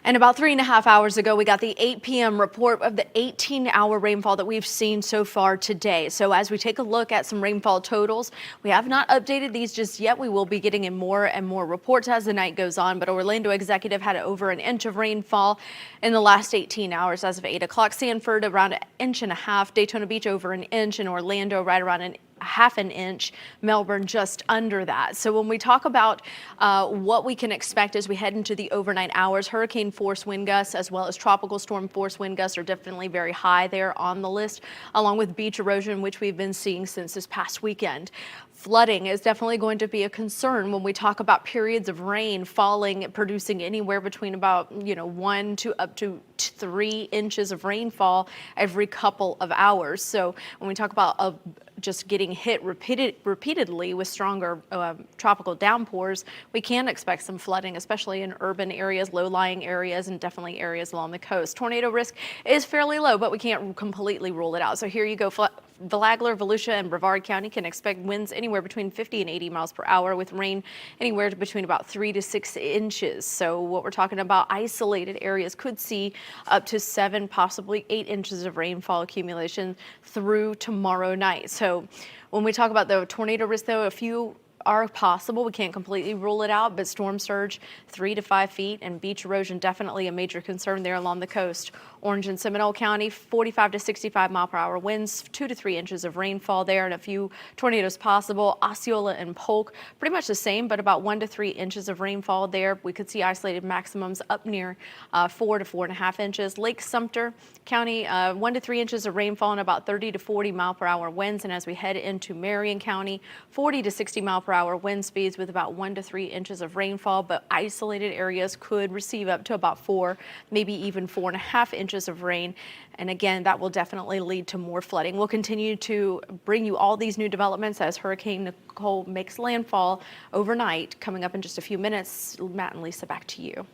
And about 3.5 hours ago, we got the 8 p.m. report of the 18-hour rainfall that we've seen so far today. So as we take a look at some rainfall totals, we have not updated these just yet. We will be getting in more and more reports as the night goes on. But Orlando executive had over an inch of rainfall in the last 18 hours as of 8 o'clock. Sanford around an inch and a half. Daytona Beach over an inch. And Orlando right around half an inch. Melbourne just under that. So when we talk about what we can expect as we head into the overnight hours, hurricane force wind gusts as well as tropical storm force wind gusts are definitely very high there on the list, along with beach erosion, which we've been seeing since this past weekend. Flooding is definitely going to be a concern when we talk about periods of rain falling, producing anywhere between about 1 to up to 3 inches of rainfall every couple of hours. So when we talk about just getting hit repeatedly with stronger tropical downpours, we can expect some flooding, especially in urban areas, low-lying areas, and definitely areas along the coast. Tornado risk is fairly low, but we can't completely rule it out. So here you go. Flagler, Volusia, and Brevard County can expect winds anywhere between 50 and 80 miles per hour with rain anywhere between about 3 to 6 inches. So what we're talking about, isolated areas could see up to 7, possibly 8 inches of rainfall accumulation through tomorrow night. So when we talk about the tornado risk, though, a few are possible. We can't completely rule it out, but storm surge 3 to 5 feet and beach erosion definitely a major concern there along the coast. Orange and Seminole County, 45 to 65 mile per hour winds, 2 to 3 inches of rainfall there, and a few tornadoes possible. Osceola and Polk, pretty much the same, but about 1 to 3 inches of rainfall there. We could see isolated maximums up near 4 to 4.5 inches. Lake Sumter County, 1 to 3 inches of rainfall and about 30 to 40 mile per hour winds. And as we head into Marion County, 40 to 60 mile per hour wind speeds with about 1 to 3 inches of rainfall, but isolated areas could receive up to about 4, maybe even 4.5 inches of rain. And again, that will definitely lead to more flooding. We'll continue to bring you all these new developments as Hurricane Nicole makes landfall overnight. Coming up in just a few minutes, Matt and Lisa, back to you.